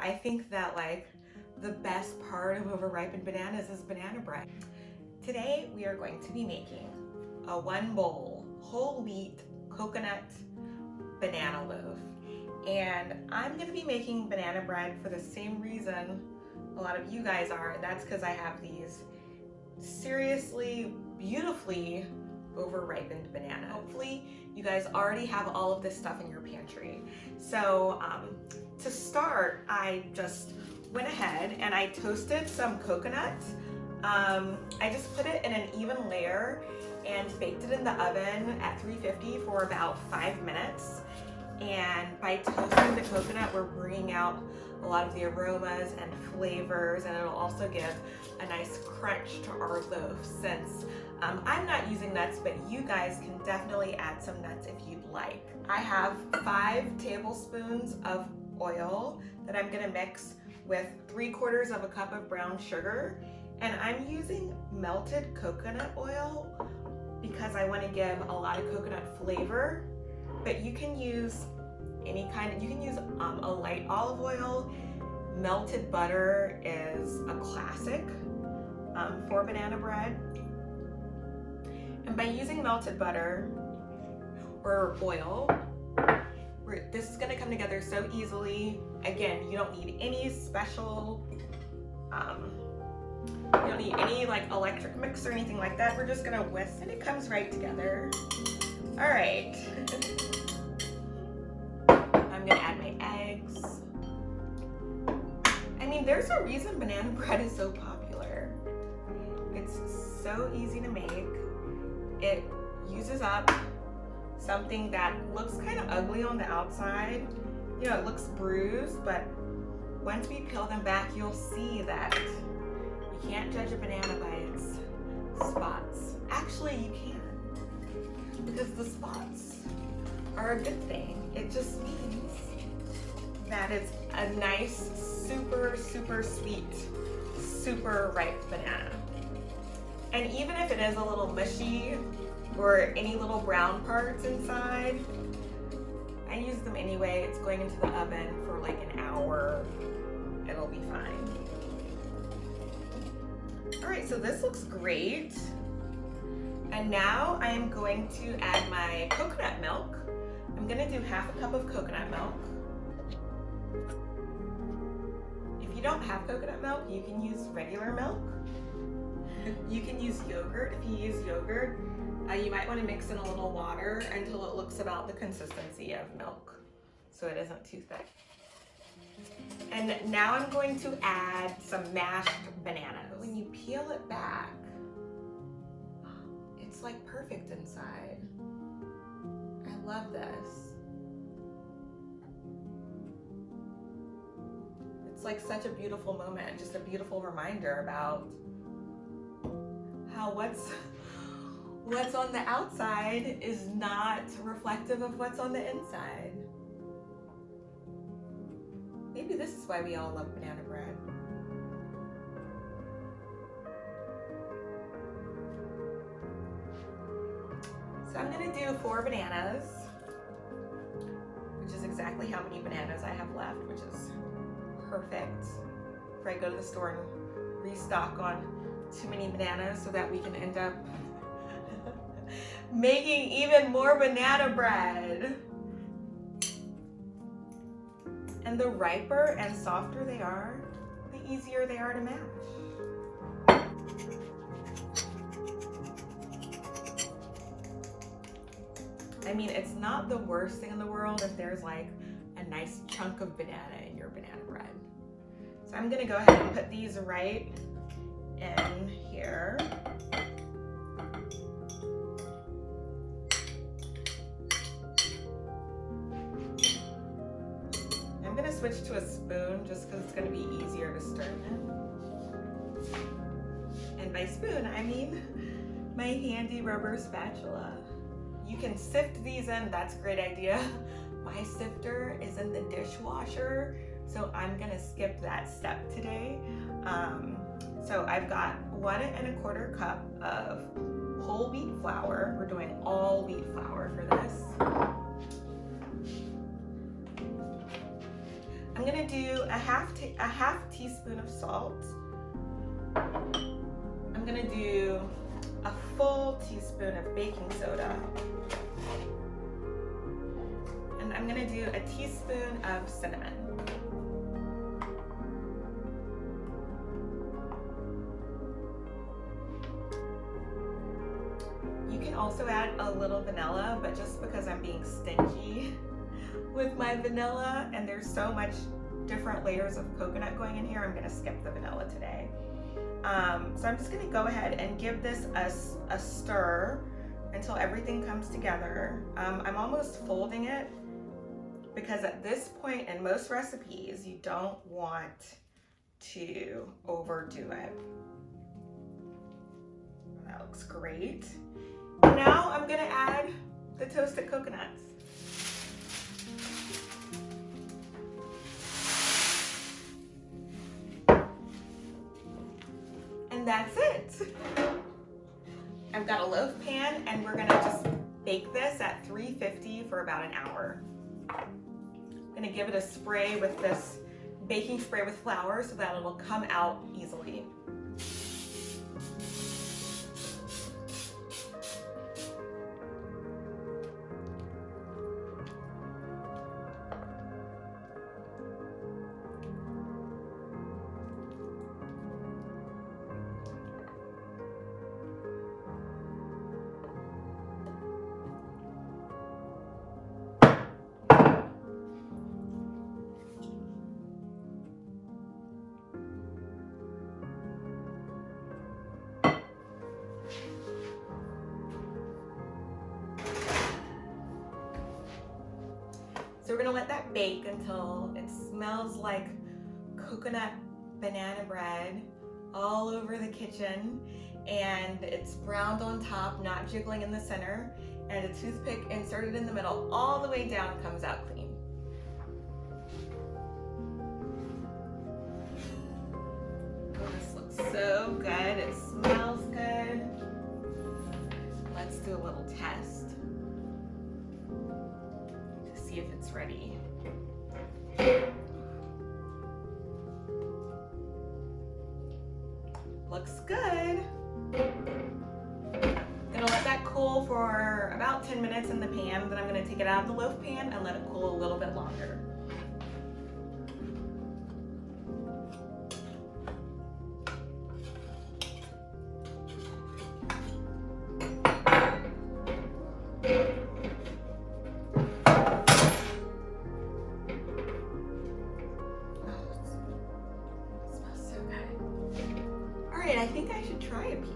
I think that like the best part of overripened bananas is banana bread. Today we are going to be making a 1 bowl whole wheat coconut banana loaf. And I'm going to be making banana bread for the same reason a lot of you guys are, and that's because I have these seriously beautifully overripened bananas. Hopefully you guys already have all of this stuff in your pantry. So to start, I just went ahead and I toasted some coconut. I just put it in an even layer and baked it in the oven at 350 for about 5 minutes. And by toasting the coconut, we're bringing out a lot of the aromas and flavors, and it'll also give a nice crunch to our loaf since I'm not using nuts, but you guys can definitely add some nuts if you'd like. I have 5 tablespoons of oil that I'm gonna mix with 3/4 of a cup of brown sugar, and I'm using melted coconut oil because I want to give a lot of coconut flavor, but you can use any kind, you can use a light olive oil. Melted butter is a classic for banana bread. And by using melted butter or oil, this is going to come together so easily. Again, you don't need any special, you don't need any like electric mix or anything like that. We're just going to whisk and it comes right together. All right. I'm going to add my eggs. I mean, there's a reason banana bread is so popular. It's so easy to make. It uses up something that looks kind of ugly on the outside. You know, it looks bruised, but once we peel them back, you'll see that you can't judge a banana by its spots. Actually, you can, because the spots are a good thing. It just means that it's a nice, super, super sweet, super ripe banana. And even if it is a little mushy or any little brown parts inside, I use them anyway. It's going into the oven for like an hour. It'll be fine. All right, so this looks great. And now I am going to add my coconut milk. I'm gonna do 1/2 cup of coconut milk. If you don't have coconut milk, you can use regular milk. You can use yogurt. If you use yogurt, you might want to mix in a little water until it looks about the consistency of milk, so it isn't too thick. And now I'm going to add some mashed bananas. When you peel it back, it's like perfect inside. I love this. It's like such a beautiful moment, just a beautiful reminder about how what's on the outside is not reflective of what's on the inside. Maybe this is why we all love banana bread. So I'm gonna do 4 bananas, which is exactly how many bananas I have left, which is perfect. Before I go to the store and restock on too many bananas so that we can end up making even more banana bread. And the riper and softer they are, the easier they are to mash. I mean, it's not the worst thing in the world if there's like a nice chunk of banana in your banana bread. So I'm gonna go ahead and put these right in here. I'm gonna switch to a spoon just because it's gonna be easier to stir in. And by spoon, I mean my handy rubber spatula. You can sift these in, that's a great idea. My sifter is in the dishwasher, so I'm gonna skip that step today. So I've got 1 1/4 cup of whole wheat flour. We're doing all wheat flour for this. I'm gonna do a half teaspoon of salt. I'm gonna do a full teaspoon of baking soda. And I'm gonna do a teaspoon of cinnamon. You can also add a little vanilla, but just because I'm being stingy with my vanilla and there's so much different layers of coconut going in here, I'm gonna skip the vanilla today. So I'm just gonna go ahead and give this a stir until everything comes together. I'm almost folding it because at this point in most recipes, you don't want to overdo it. That looks great. Now I'm gonna add the toasted coconuts. And that's it. I've got a loaf pan and we're gonna just bake this at 350 for about an hour. I'm gonna give it a spray with this baking spray with flour so that it'll come out easily. So we're gonna let that bake until it smells like coconut banana bread all over the kitchen, and it's browned on top, not jiggling in the center, and a toothpick inserted in the middle all the way down comes out clean. Oh, this looks so good. It smells good. Let's do a little test to see if it's ready. Looks good. Gonna let that cool for about 10 minutes in the pan, then I'm gonna take it out of the loaf pan and let it cool a little bit longer. I think I should try a piece.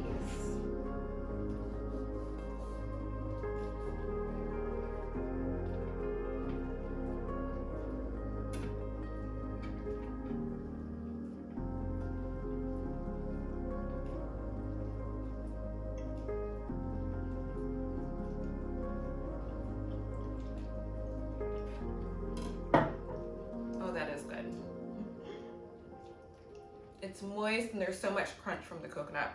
Oh, that is good. It's moist and there's so much crunch from the coconut.